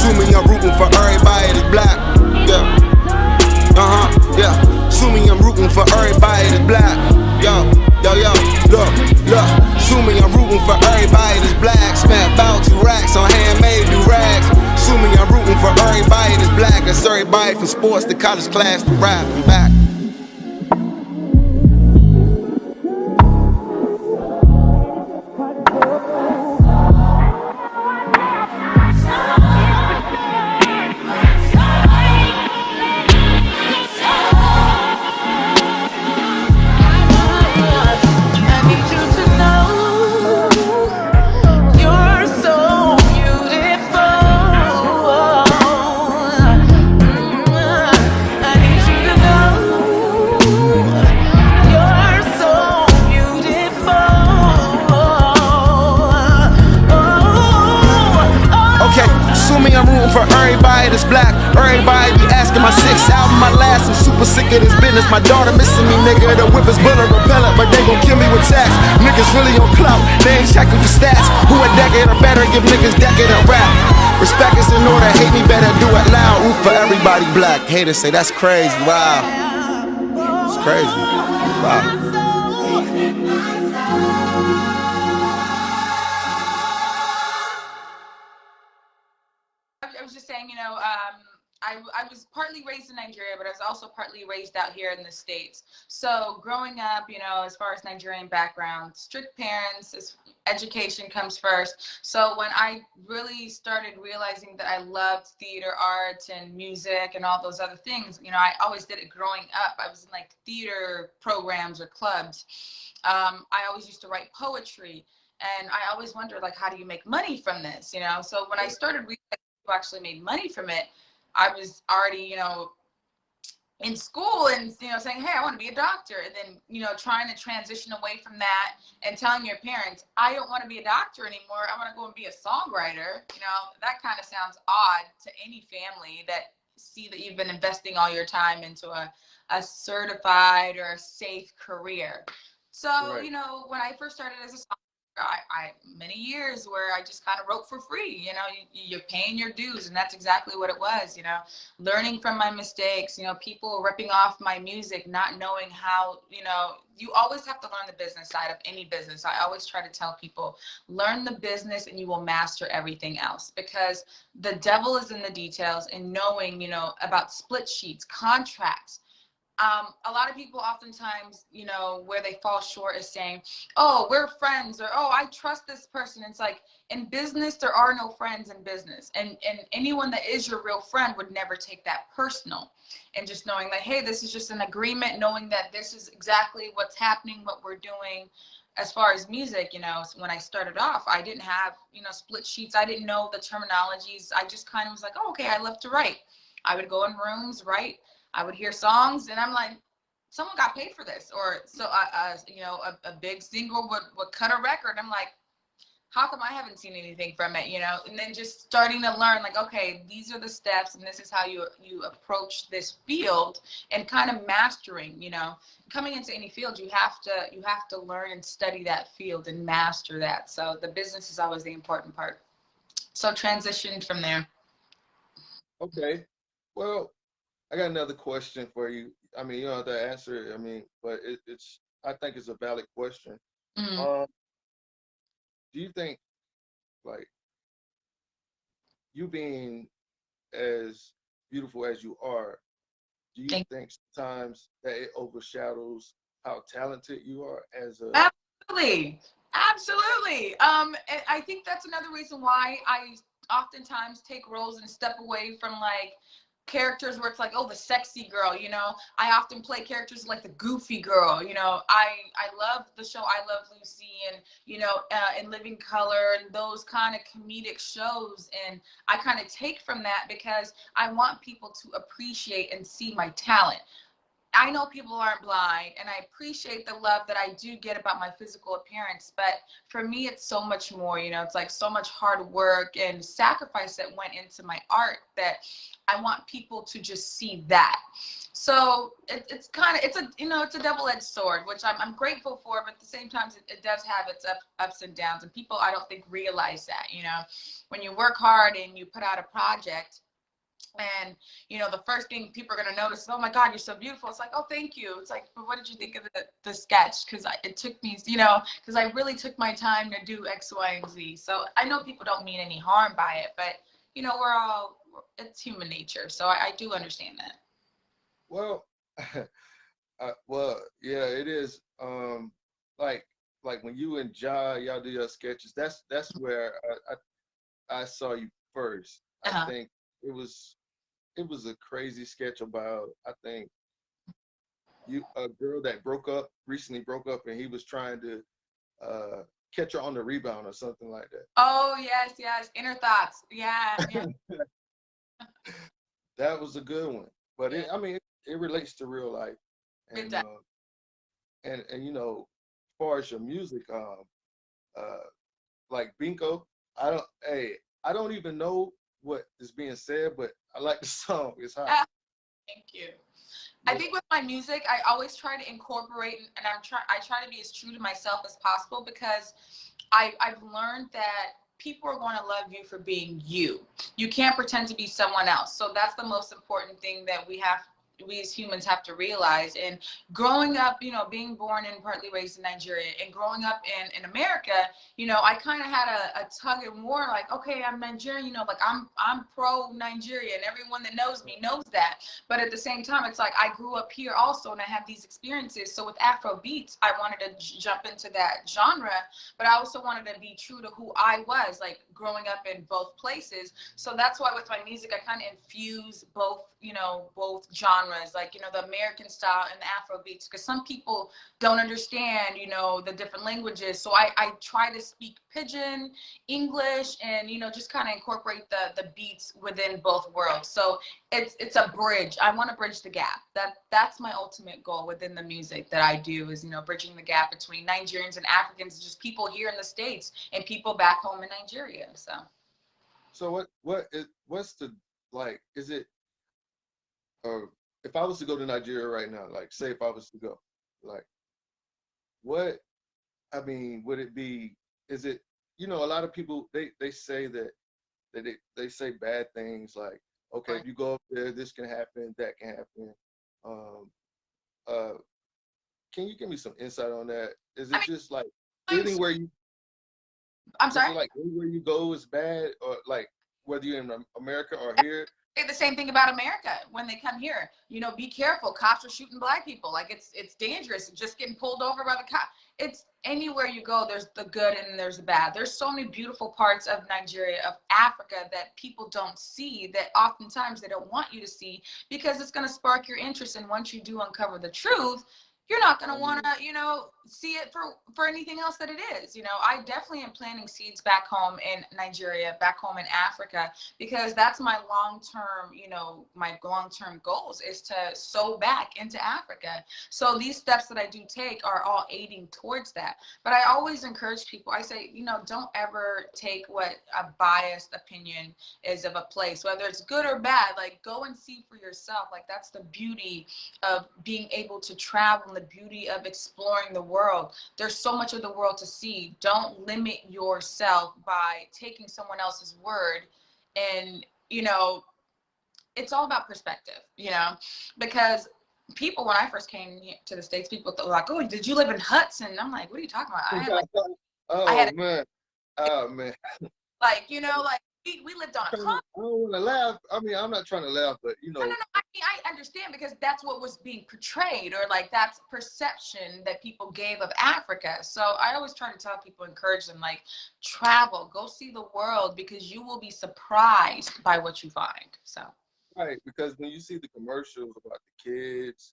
Sue me, I'm rooting for everybody that's black. Yeah. Yeah. Sue me, I'm rooting for everybody that's black. Yo, look. Sue me, I'm rooting for everybody that's black. Spent about 2 racks on handmade do rags. Sue me, I'm rooting for everybody that's black. That's everybody from sports to college class to rap and back. I'm rooting for everybody that's black. Everybody be asking my 6th album, my last. I'm super sick of this business. My daughter missing me, nigga. The whip is bullet repellent, but they gon' kill me with tax. Niggas really on clout, they ain't checking for stats. Who a decade or better, give niggas decade of rap. Respect is in order, hate me better, do it loud. Root for everybody black. Haters say that's crazy, wow. It's crazy, wow. I was just saying, I was partly raised in Nigeria, but I was also partly raised out here in the States. So growing up, as far as Nigerian background, strict parents, education comes first. So when I really started realizing that I loved theater arts and music and all those other things, I always did it growing up. I was in like theater programs or clubs. I always used to write poetry. And I always wondered, like, how do you make money from this? So when I started realizing who actually made money from it, I was already, in school and, saying, hey, I want to be a doctor. And then, trying to transition away from that and telling your parents, I don't want to be a doctor anymore. I want to go and be a songwriter. That kind of sounds odd to any family that see that you've been investing all your time into a certified or a safe career. So, right. When I first started as a songwriter, I many years where I just kind of wrote for free, you're paying your dues, and that's exactly what it was, learning from my mistakes, people ripping off my music, not knowing how, you always have to learn the business side of any business. I always try to tell people, learn the business and you will master everything else, because the devil is in the details, and knowing, about split sheets, contracts. A lot of people oftentimes, where they fall short is saying, oh, we're friends, or, oh, I trust this person. It's like, in business, there are no friends in business. And anyone that is your real friend would never take that personal. And just knowing that, hey, this is just an agreement, knowing that this is exactly what's happening, what we're doing. As far as music, when I started off, I didn't have, split sheets. I didn't know the terminologies. I just kind of was like, oh, okay, I love to write. I would go in rooms, write. I would hear songs, and I'm like, someone got paid for this. Or so, a big single would cut a record. I'm like, how come I haven't seen anything from it? And then just starting to learn, like, okay, these are the steps, and this is how you approach this field, and kind of mastering. Coming into any field, you have to learn and study that field and master that. So the business is always the important part. So transitioned from there. Okay, well, I got another question for you. I mean, you don't have to answer it. I mean, but it's I think it's a valid question. Mm. Um, do you think, like, you being as beautiful as you are, do you Thank think sometimes that it overshadows how talented you are as a? Absolutely. Absolutely. And I think that's another reason why I oftentimes take roles and step away from like characters where it's like, oh, the sexy girl, I often play characters like the goofy girl. I love the show I Love Lucy, and in Living Color, and those kind of comedic shows, and I kind of take from that because I want people to appreciate and see my talent. I know people aren't blind, and I appreciate the love that I do get about my physical appearance, but for me, it's so much more, you know, it's like so much hard work and sacrifice that went into my art that I want people to just see that. So it's kind of, it's a, you know, it's a double-edged sword, which I'm grateful for, but at the same time, it does have its ups and downs, and people, I don't think, realize that, you know, when you work hard and you put out a project, and you know the first thing people are going to notice is, oh my god, you're so beautiful. It's like, oh, thank you. It's like, but what did you think of the sketch? Because it took me, you know, because I really took my time to do X, Y, and Z. So I know people don't mean any harm by it, but you know, it's human nature, so I do understand that. Well, well, yeah, it is. Like when you and y'all do your sketches, that's where I saw you first. I think it was a crazy sketch about, I think, a girl that recently broke up, and he was trying to catch her on the rebound or something like that. Oh yes, yes, inner thoughts. Yeah, yeah. That was a good one, but Yeah. I mean, it relates to real life, It and does. and you know, as far as your music, like Binko, I don't even know what is being said, but I like the song. It's hot. Thank you. Yeah. I think with my music, I always try to incorporate, and I try to be as true to myself as possible, because I've learned that people are going to love you for being you. You can't pretend to be someone else. So that's the most important thing that we as humans have to realize. And growing up, you know, being born and partly raised in Nigeria, and growing up in America, you know, I kind of had a tug and war, like, okay, I'm Nigerian, you know, like I'm pro Nigerian. Everyone that knows me knows that. But at the same time, it's like I grew up here also, and I have these experiences. So with Afro beats, I wanted to jump into that genre, but I also wanted to be true to who I was, like growing up in both places. So that's why with my music, I kind of infuse both, you know, both genres, like, you know, the American style and the Afro beats, because some people don't understand, you know, the different languages. So I try to speak Pidgin, English, and, you know, just kind of incorporate the beats within both worlds. So it's a bridge. I want to bridge the gap. That's my ultimate goal within the music that I do, is, you know, bridging the gap between Nigerians and Africans, just people here in the States and people back home in Nigeria. So what's the, like, is it, if I was to go to Nigeria right now, like, say if I was to go, like, what, I mean, would it be, is it, you know, a lot of people, they say that they say bad things, like, okay, if you go up there, this can happen, that can happen. Um, uh, can you give me some insight on that? Is it just like anywhere you, I'm is sorry? it like anywhere you go is bad, or like whether you're in America or here? The same thing about America when they come here. You know, be careful. Cops are shooting black people. Like it's dangerous. Just getting pulled over by the cop. It's anywhere you go, there's the good and there's the bad. There's so many beautiful parts of Nigeria, of Africa, that people don't see, that oftentimes they don't want you to see, because it's going to spark your interest. And once you do uncover the truth, you're not going to want to, you know, see it for anything else that it is. You know, I definitely am planting seeds back home in Nigeria, back home in Africa, because that's my long-term, you know, my long-term goals is to sow back into Africa. So these steps that I do take are all aiding towards that. But I always encourage people, I say, you know, don't ever take what a biased opinion is of a place, whether it's good or bad. Like, go and see for yourself. Like, that's the beauty of being able to travel, and the beauty of exploring the world. There's so much of the world to see. Don't limit yourself by taking someone else's word. And, you know, it's all about perspective, you know, because people, when I first came to the States, people thought, like, oh, did you live in huts? And I'm like, what are you talking about? I had like, Oh man, oh man. like, you know, like we lived on a I commune. don't want to laugh. I mean, I'm not trying to laugh, but you know. No. I mean, I understand, because that's what was being portrayed, or like that's perception that people gave of Africa. So I always try to tell people, encourage them, like, travel, go see the world, because you will be surprised by what you find. So. Right, because when you see the commercials about the kids,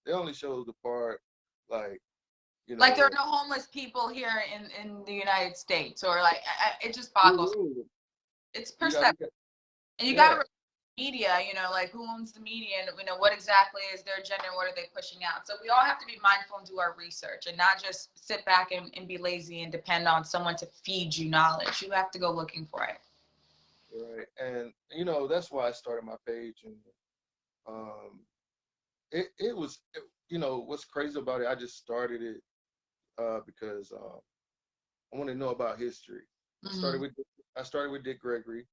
they only show the part, like, you know. Like, there are no homeless people here in the United States, or like, it just boggles. It's perception. And you got to, media, you know, like who owns the media, and you know what exactly is their agenda and what are they pushing out. So we all have to be mindful and do our research and not just sit back and be lazy and depend on someone to feed you knowledge. You have to go looking for it. Right. And you know, that's why I started my page. And um it was you know, what's crazy about it, I just started it because I want to know about history. I Mm-hmm. started with I started with Dick Gregory,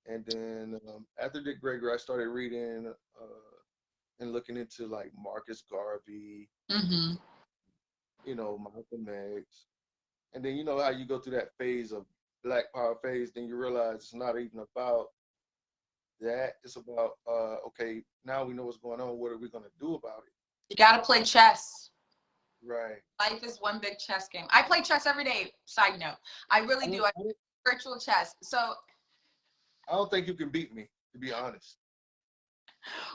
and then after Dick Gregory, I started reading and looking into like Marcus Garvey, Mm-hmm. you know, Malcolm X, and then you know how you go through that phase of Black Power phase, then you realize it's not even about that. It's about okay, now we know what's going on. What are we gonna do about it? You got to play chess. Right. Life is one big chess game. I play chess every day. Side note, I really do. I virtual chess. So I don't think you can beat me, to be honest.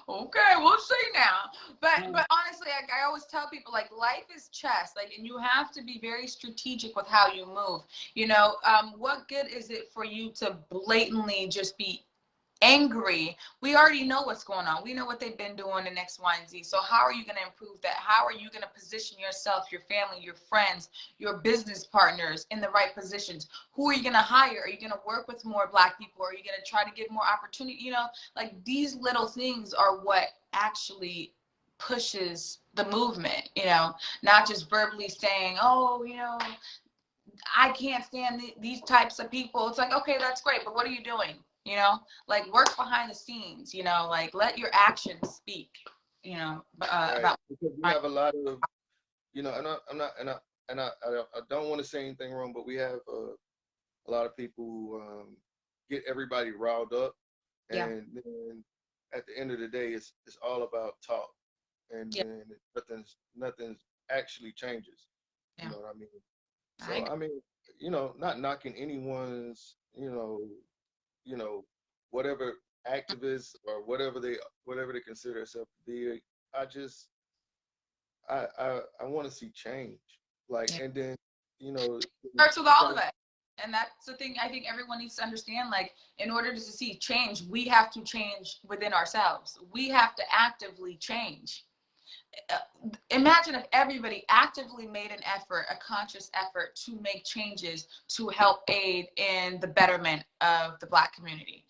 okay, we'll see now. But honestly, I always tell people like life is chess, like, and you have to be very strategic with how you move. You know, what good is it for you to blatantly just be angry? We already know what's going on. We know what they've been doing in X, Y, and Z. So how are you going to improve that? How are you going to position yourself, your family, your friends, your business partners in the right positions? Who are you going to hire? Are you going to work with more Black people? Are you going to try to give more opportunity? You know, like these little things are what actually pushes the movement, you know, not just verbally saying, oh, you know, I can't stand these types of people. It's like, okay, that's great, but what are you doing? You know, like work behind the scenes. You know, like let your actions speak. You know, Right. about. Because we have a lot of, you know, and I'm not, I don't want to say anything wrong, but we have a lot of people who get everybody riled up, Yeah. and then at the end of the day, it's all about talk, and Yeah. then nothing's actually changes. You Yeah. know what I mean? I So I mean, you know, not knocking anyone's, you know, whatever activists or whatever they consider themselves to be. I just I want to see change, like, yeah. and then you know, Starts with the all of thing, it. And that's the thing I think everyone needs to understand. Like, in order to see change, we have to change within ourselves. We have to actively change. Imagine if everybody actively made an effort, a conscious effort to make changes to help aid in the betterment of the Black community.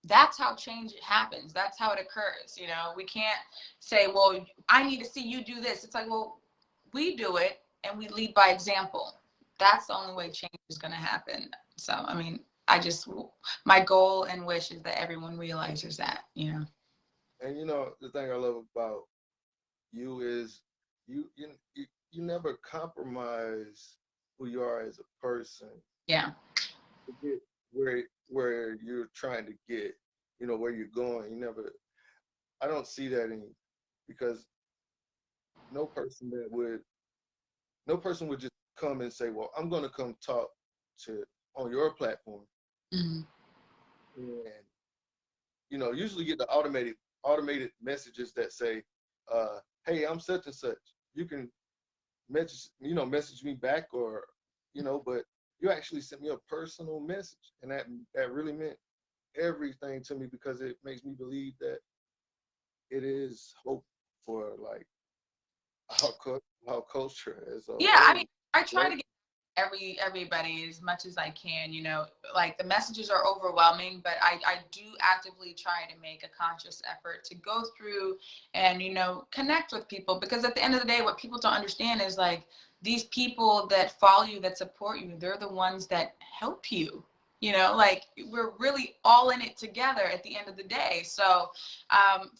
That's how change happens. That's how it occurs. You know, we can't say, well, I need to see you do this. It's like, well, we do it and we lead by example. That's the only way change is going to happen. So, I mean, my goal and wish is that everyone realizes that, you know. and you know, the thing I love about you is you never compromise who you are as a person Yeah. to get where you're trying to get, you know, where you're going. You never. I don't see that in you because no person that would no person would just come and say, well, I'm going to come talk to on your platform, Mm-hmm. and you know, usually get the automated messages that say, hey, I'm such and such, you can message me back, or you know, but you actually sent me a personal message, and that really meant everything to me because it makes me believe that it is hope for like our culture as a Yeah, I whole. mean, I try Right. to get everybody as much as I can, you know, like the messages are overwhelming, but I do actively try to make a conscious effort to go through and, you know, connect with people, because at the end of the day, what people don't understand is like these people that follow you, that support you, they're the ones that help you. You know, like we're really all in it together at the end of the day. So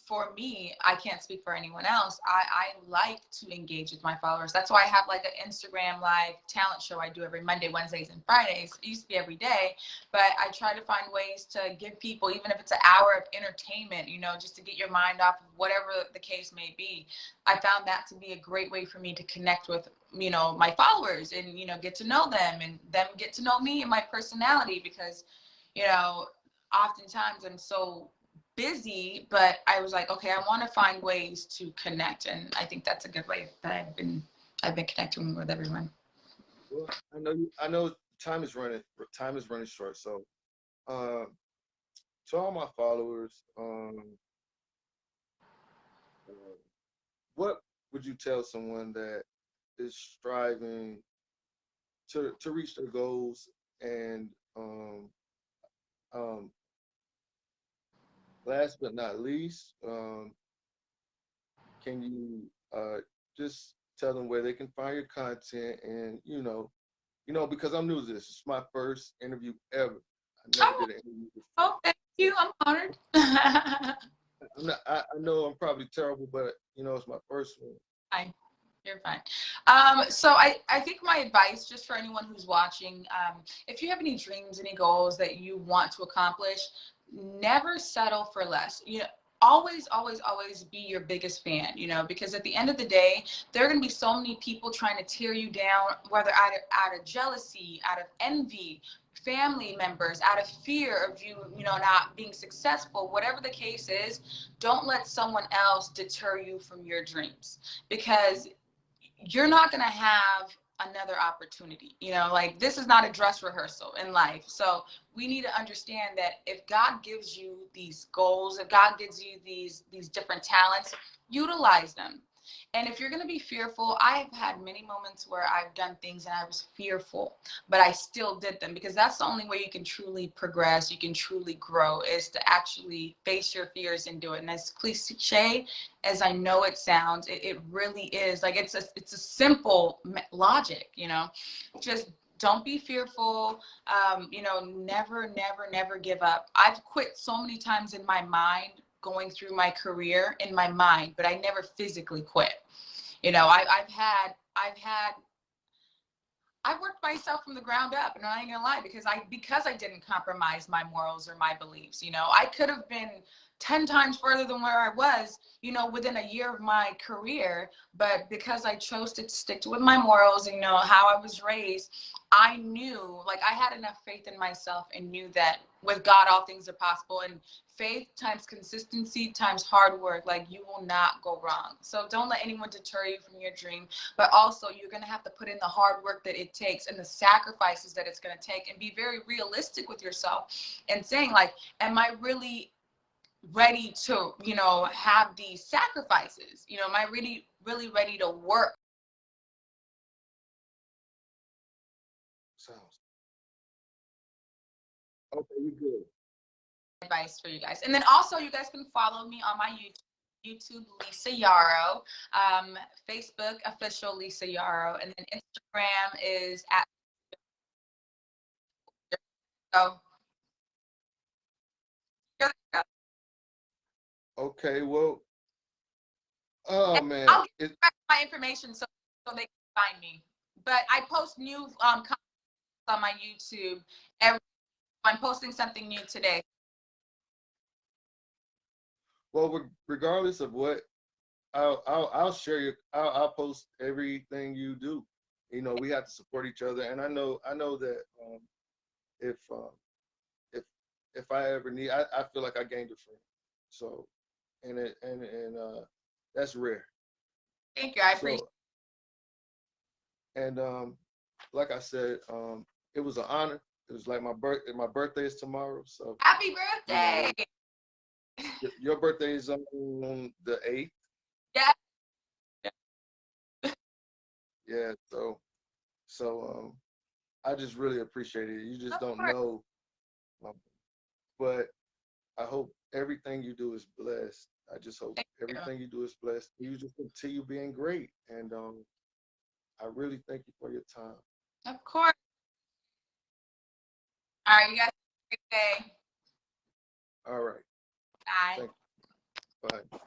for me, I can't speak for anyone else. I like to engage with my followers. That's why I have like an Instagram live talent show I do every Monday, Wednesdays, and Fridays. It used to be every day, but I try to find ways to give people, even if it's an hour of entertainment, you know, just to get your mind off of whatever the case may be. I found that to be a great way for me to connect with, you know, my followers and, you know, get to know them and them get to know me and my personality, because, you know, oftentimes I'm so busy, but I was like, okay, I want to find ways to connect, and I think that's a good way that I've been connecting with everyone. Well, I know time is running short, so um to all my followers, what would you tell someone that is striving to reach their goals? And um, last but not least, can you just tell them where they can find your content? And because I'm new to this, it's my first interview ever. I never did an interview before. Oh, thank you. I'm honored. I know I'm probably terrible, but it's my first one. Fine. You're fine. So I think my advice, just for anyone who's watching, if you have any dreams, any goals that you want to accomplish, never settle for less. Always, always, always be your biggest fan, because at the end of the day, there are going to be so many people trying to tear you down, whether out of jealousy, out of envy, family members, out of fear of you, not being successful, whatever the case is. Don't let someone else deter you from your dreams, because you're not going to have another opportunity. Like, this is not a dress rehearsal in life. So we need to understand that if God gives you these goals, if God gives you these different talents, utilize them. And if you're going to be fearful, I've had many moments where I've done things and I was fearful, but I still did them, because that's the only way you can truly progress, you can truly grow, is to actually face your fears and do it. And as cliche as I know it sounds, it really is. Like, it's a simple logic, just don't be fearful. Never give up. I've quit so many times in my mind, going through my career in my mind, but I never physically quit. I've worked myself from the ground up, and I ain't gonna lie, because I didn't compromise my morals or my beliefs. I could have been 10 times further than where I was, within a year of my career, but because I chose to stick with my morals and how I was raised, I knew, like, I had enough faith in myself and knew that with God all things are possible. And faith times consistency times hard work, like, you will not go wrong. So don't let anyone deter you from your dream, but also you're going to have to put in the hard work that it takes and the sacrifices that it's going to take, and be very realistic with yourself and saying, like, am I really ready to, have these sacrifices? Am I really, really ready to work? Sounds okay. You good? Advice for you guys. And then also, you guys can follow me on my YouTube, Lisa Yaro, Facebook, official Lisa Yaro, and then Instagram is at. So, Okay. Well. Oh and man. I'll give back my information so they can find me. But I post new content on my YouTube. I'm posting something new today. Well, regardless of what, I'll share I'll post everything you do. We have to support each other, and I know that if if if I ever need, I feel like I gained a friend. So, that's rare. Thank you. I appreciate it. And like I said, it was an honor. It was like my birthday is tomorrow, so happy birthday. Your birthday is on the 8th. Yeah. Yeah. So I just really appreciate it. You just don't know, but I hope everything you do is blessed. I just hope everything you do is blessed. You just continue being great, and I really thank you for your time. Of course. All right, you guys have a great day. All right. Bye. Thank you. Bye.